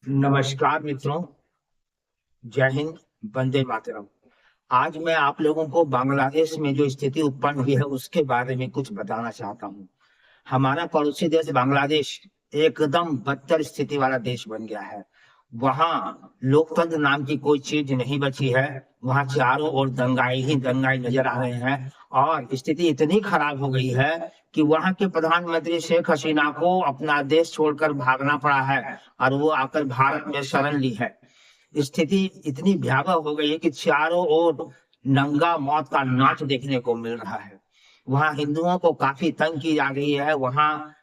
नमस्कार मित्रों। जय हिंद। वंदे मातरम। आज मैं आप लोगों को बांग्लादेश में जो स्थिति उत्पन्न हुई है उसके बारे में कुछ बताना चाहता हूँ। हमारा पड़ोसी देश बांग्लादेश एकदम बदतर स्थिति वाला देश बन गया है। वहाँ लोकतंत्र नाम की कोई चीज नहीं बची है। वहाँ चारों ओर दंगाई ही दंगाई नजर आ रहे हैं और स्थिति इतनी खराब हो गई है कि वहाँ के प्रधानमंत्री शेख हसीना को अपना देश छोड़कर भागना पड़ा है और वो आकर भारत में शरण ली है। स्थिति इतनी भयावह हो गई है कि चारों ओर नंगा मौत का नाच देखने को मिल रहा है। वहाँ हिंदुओं को काफी तंग की जा रही है। वहाँ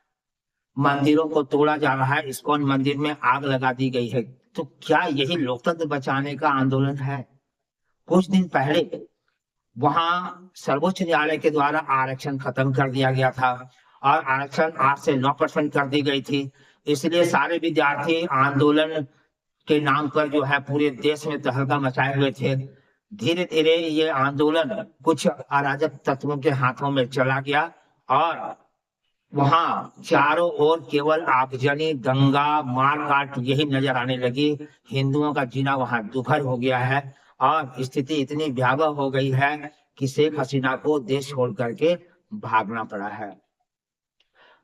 मंदिरों को तोड़ा जा रहा है। इस्कॉन मंदिर में आग लगा दी गई है। तो क्या यही लोकतंत्र बचाने का आंदोलन है? कुछ दिन पहले वहां सर्वोच्च न्यायालय के द्वारा आरक्षण खत्म कर दिया गया था और आरक्षण 8 से 9% कर दी गई थी। इसलिए सारे विद्यार्थी आंदोलन के नाम पर जो है पूरे देश में तहलका मचाए हुए थे। धीरे धीरे ये आंदोलन कुछ अराजक तत्वों के हाथों में चला गया और वहां चारों ओर केवल आगजनी दंगा मार काट यही नजर आने लगी। हिंदुओं का जीना वहां दुभर हो गया है और स्थिति इतनी भयावह हो गई है कि शेख हसीना को देश छोड़ करके भागना पड़ा है।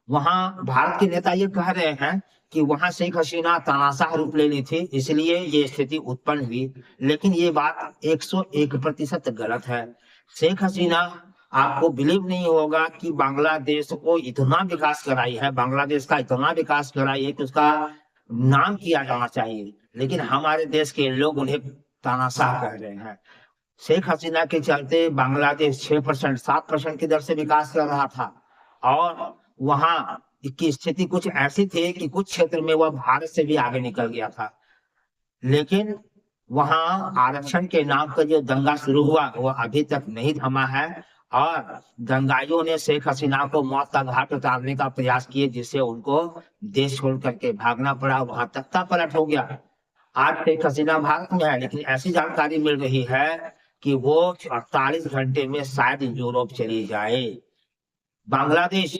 वहां भारत के नेता ये कह रहे हैं कि वहां शेख हसीना तानाशाह रूप ले ली थी, इसलिए ये स्थिति उत्पन्न हुई। लेकिन ये बात 101% गलत है। शेख हसीना, आपको बिलीव नहीं होगा कि बांग्लादेश को इतना विकास कराई है, बांग्लादेश का इतना विकास कराई है कि उसका नाम किया जाना चाहिए। लेकिन हमारे देश के लोग उन्हें तानाशाह कह रहे हैं। शेख हसीना के चलते बांग्लादेश 6% 7% की दर से विकास कर रहा था और वहां की स्थिति कुछ ऐसी थी कि कुछ क्षेत्र में वह भारत से भी आगे निकल गया था। लेकिन वहां आरक्षण के नाम पर जो दंगा शुरू हुआ वह अभी तक नहीं थमा है और दंगाइयों ने शेख हसीना को मौत का घाट उतारने का प्रयास किए, जिससे उनको देश छोड़ करके भागना पड़ा। वहां तख्ता पलट हो गया। आज शेख हसीना भारत में है, लेकिन ऐसी जानकारी मिल रही है कि वो 48 घंटे में शायद यूरोप चली जाए। बांग्लादेश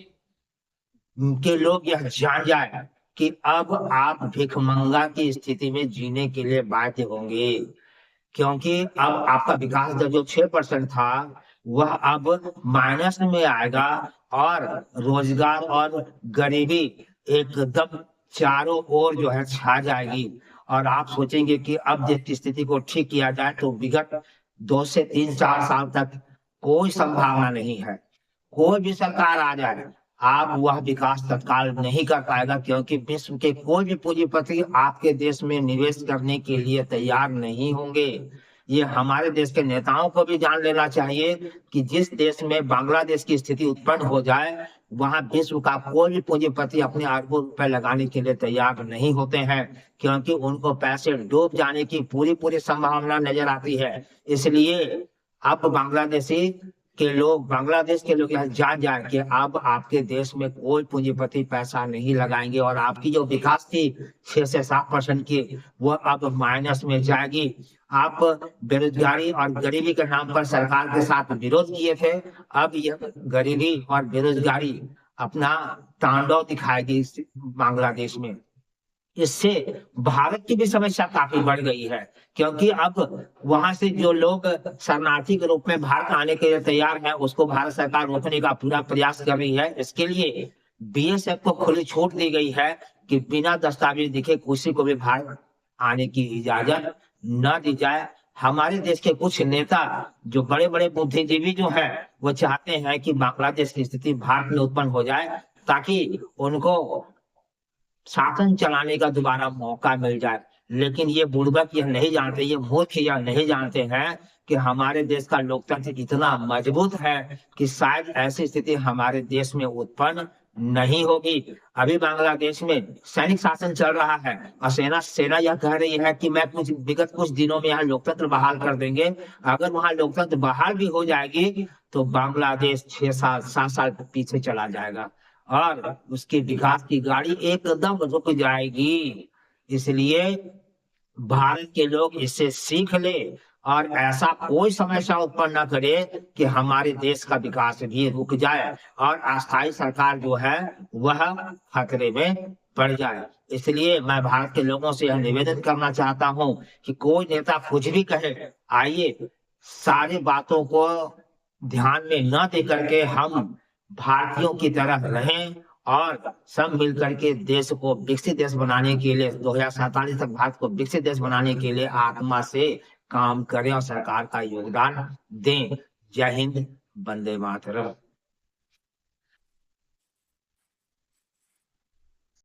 के लोग यह जान जाए कि अब आप भिखमंगा की स्थिति में जीने के लिए बाध्य होंगे, क्योंकि अब आपका विकास दर जो 6% था वह अब माइनस में आएगा और रोजगार और गरीबी एकदम चारों ओर जो है छा जाएगी। और आप सोचेंगे कि अब देश की स्थिति को ठीक किया जाए तो विगत 2 से 3 4 साल तक कोई संभावना नहीं है। कोई भी सरकार आ जाए, आप वह विकास तत्काल नहीं कर पाएगा, क्योंकि विश्व के कोई भी पूंजीपति आपके देश में निवेश करने के लिए तैयार नहीं होंगे। ये हमारे देश के नेताओं को भी जान लेना चाहिए कि जिस देश में बांग्लादेश की स्थिति उत्पन्न हो जाए वहां विश्व का कोई भी पूंजीपति अपने अरबों रुपए लगाने के लिए तैयार नहीं होते हैं, क्योंकि उनको पैसे डूब जाने की पूरी पूरी संभावना नजर आती है। इसलिए अब बांग्लादेश के लोग यह जान जाए कि अब आपके देश में कोई पूंजीपति पैसा नहीं लगाएंगे और आपकी जो विकास थी 6 से 7% की, वो अब माइनस में जाएगी। आप बेरोजगारी और गरीबी के नाम पर सरकार के साथ विरोध किए थे, अब यह गरीबी और बेरोजगारी अपना तांडव दिखाएगी बांग्लादेश में। इससे भारत की भी समस्या काफी बढ़ गई है, क्योंकि अब वहां से जो लोग शरणार्थी के रूप में भारत आने के लिए तैयार हैं उसको भारत सरकार रोकने का पूरा प्रयास कर रही है। इसके लिए बीएसएफ को खुली छूट दी गई है कि बिना दस्तावेज दिखे किसी को भी भारत आने की इजाजत न दी जाए। हमारे देश के कुछ नेता जो बड़े बड़े बुद्धिजीवी जो हैं वो चाहते हैं कि बांग्लादेश की स्थिति भारत में उत्पन्न हो जाए, ताकि उनको शासन चलाने का दोबारा मौका मिल जाए। लेकिन ये बुड़बक यह नहीं जानते, ये मूर्ख यह नहीं जानते हैं कि हमारे देश का लोकतंत्र इतना मजबूत है कि शायद ऐसी स्थिति हमारे देश में उत्पन्न नहीं होगी। अभी बांग्लादेश में सैनिक शासन चल रहा है और सेना सेना यह कह रही है कि मैं विगत कुछ दिनों में यहाँ लोकतंत्र बहाल कर देंगे। अगर वहां लोकतंत्र बहाल भी हो जाएगी तो बांग्लादेश 6 साल 7 साल पीछे चला जाएगा और उसके विकास की गाड़ी एकदम रुक जाएगी। इसलिए भारत के लोग इससे सीख ले और ऐसा कोई समस्या उत्पन्न न करे कि हमारे देश का विकास भी रुक जाए और अस्थायी सरकार जो है वह खतरे में बढ़ जाए। इसलिए मैं भारत के लोगों से यह निवेदन करना चाहता हूं कि कोई नेता कुछ भी कहे, आइए सारी बातों को ध्यान में न दे करके हम भारतीयों की तरह रहें और सब मिल करके देश को विकसित देश बनाने के लिए 2047 तक भारत को विकसित देश बनाने के लिए आत्मा से काम करें और सरकार का योगदान दें। जय हिंद, वंदे मातरम।